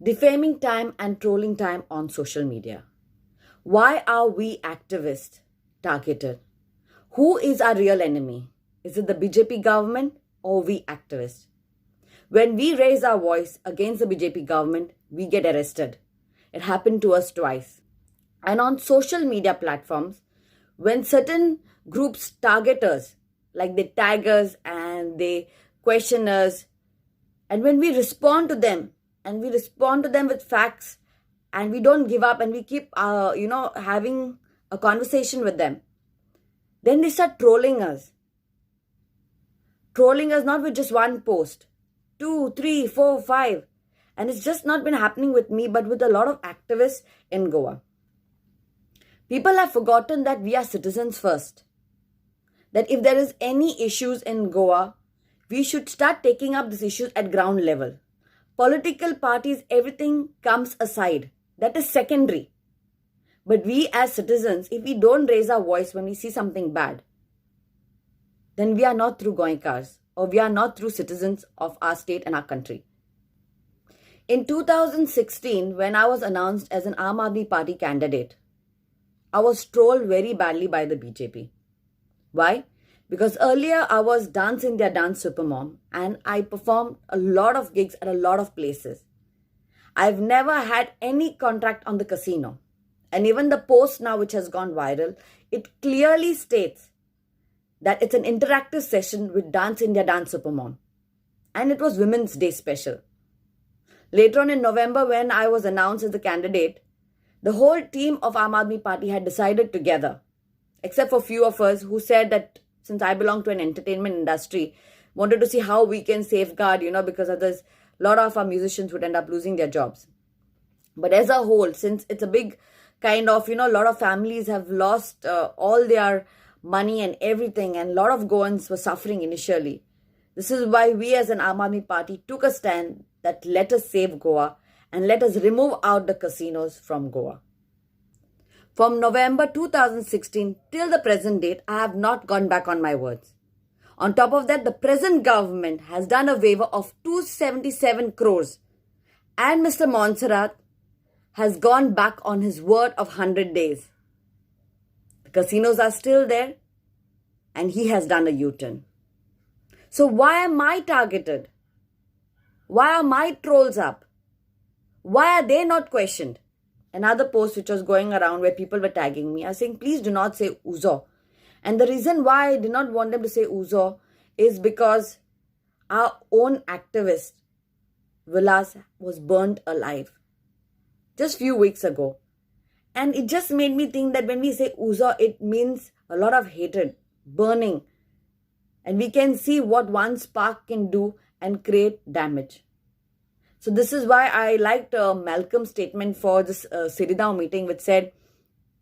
Defaming time and trolling time on social media. Why are we activists targeted? Who is our real enemy? Is it the BJP government or we activists? When we raise our voice against the BJP government, we get arrested. It happened to us twice. And on social media platforms, when certain groups target us, like they tag us and they question us, and when we respond to them, and we respond to them with facts, and we don't give up, and we keep, having a conversation with them, then they start trolling us. Trolling us not with just one post, 2, 3, 4, 5. And it's just not been happening with me, but with a lot of activists in Goa. People have forgotten that we are citizens first. That if there is any issues in Goa, we should start taking up these issues at ground level. Political parties, everything comes aside. That is secondary. But we as citizens, if we don't raise our voice when we see something bad, then we are not true Goenkars, or we are not true citizens of our state and our country. In 2016, when I was announced as an Aam Aadmi Party candidate, I was trolled very badly by the BJP. Why? Because earlier I was Dance India Dance Supermom and I performed a lot of gigs at a lot of places. I've never had any contract on the casino. And even the post now which has gone viral, it clearly states that it's an interactive session with Dance India Dance Supermom. And it was Women's Day special. Later on in November, when I was announced as the candidate, the whole team of Aam Aadmi Party had decided together, except for few of us who said that since I belong to an entertainment industry, wanted to see how we can safeguard, because others, a lot of our musicians would end up losing their jobs. But as a whole, since it's a big kind of, a lot of families have lost all their money and everything, and a lot of Goans were suffering initially. This is why we as an Aam Aadmi Party took a stand that let us save Goa and let us remove out the casinos from Goa. From November 2016 till the present date, I have not gone back on my words. On top of that, the present government has done a waiver of 277 crores and Mr. Montserrat has gone back on his word of 100 days. The casinos are still there and he has done a U-turn. So why am I targeted? Why are my trolls up? Why are they not questioned? Another post which was going around where people were tagging me, I was saying, please do not say Uzo. And the reason why I did not want them to say Uzo is because our own activist, Vilas, was burnt alive just few weeks ago. And it just made me think that when we say Uzo, it means a lot of hatred, burning. And we can see what one spark can do and create damage. So this is why I liked Malcolm's statement for this Siridao meeting, which said,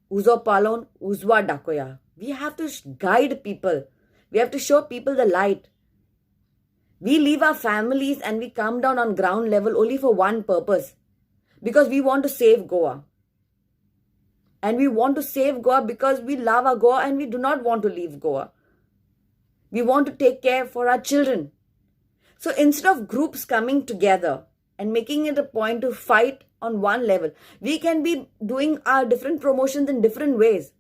Uzo palon, uzwa dakoya. We have to guide people. We have to show people the light. We leave our families and we come down on ground level only for one purpose. Because we want to save Goa. And we want to save Goa because we love our Goa and we do not want to leave Goa. We want to take care for our children. So instead of groups coming together and making it a point to fight on one level, we can be doing our different promotions in different ways.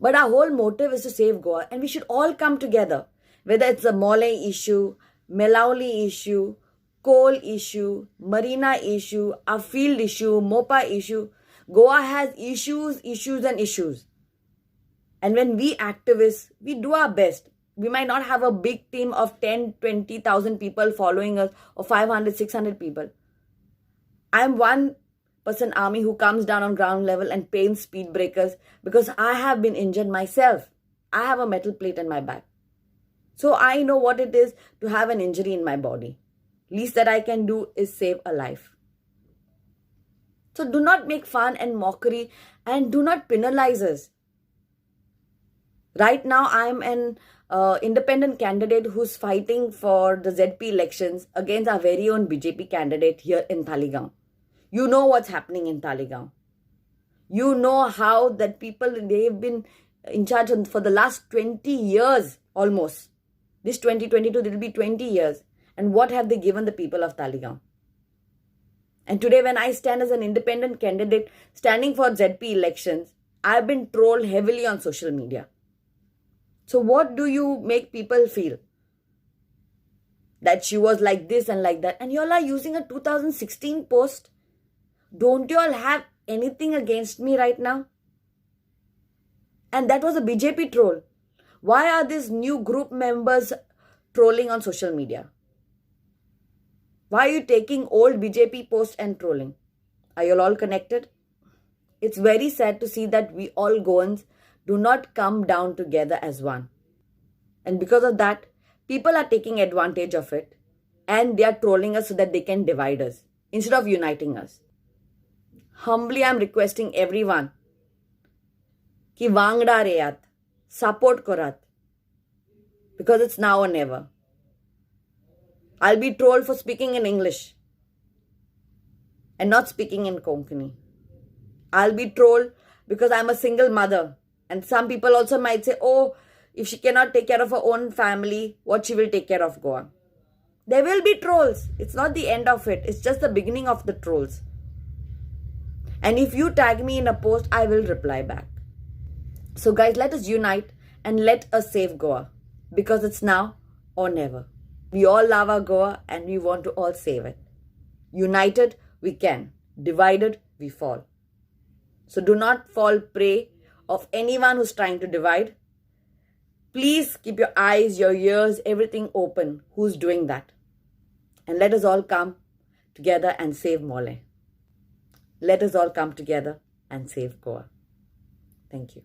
But our whole motive is to save Goa and we should all come together. Whether it's the Mole issue, Melauli issue, coal issue, marina issue, our field issue, Mopa issue. Goa has issues and issues. And when we activists, we do our best. We might not have a big team of 10, 20,000 people following us or 500, 600 people. I'm one person army who comes down on ground level and paints speed breakers because I have been injured myself. I have a metal plate in my back. So I know what it is to have an injury in my body. Least that I can do is save a life. So do not make fun and mockery and do not penalize us. Right now, I'm an independent candidate who's fighting for the ZP elections against our very own BJP candidate here in Talegaon. You know what's happening in Talegaon. You know how that people, they've been in charge for the last 20 years almost. This 2022, it will be 20 years. And what have they given the people of Talegaon? And today, when I stand as an independent candidate standing for ZP elections, I've been trolled heavily on social media. So what do you make people feel? That she was like this and like that. And y'all are using a 2016 post. Don't y'all have anything against me right now? And that was a BJP troll. Why are these new group members trolling on social media? Why are you taking old BJP posts and trolling? Are you all connected? It's very sad to see that we all Goans do not come down together as one. And because of that, people are taking advantage of it and they are trolling us so that they can divide us instead of uniting us. Humbly, I'm requesting everyone ki Wangda reyat, support korat, because it's now or never. I'll be trolled for speaking in English and not speaking in Konkani. I'll be trolled because I'm a single mother. And some people also might say, oh, if she cannot take care of her own family, what she will take care of Goa. There will be trolls. It's not the end of it. It's just the beginning of the trolls. And if you tag me in a post, I will reply back. So guys, let us unite and let us save Goa. Because it's now or never. We all love our Goa and we want to all save it. United, we can. Divided, we fall. So do not fall prey of anyone who's trying to divide. Please keep your eyes, your ears, everything open. Who's doing that? And let us all come together and save Mole. Let us all come together and save Goa. Thank you.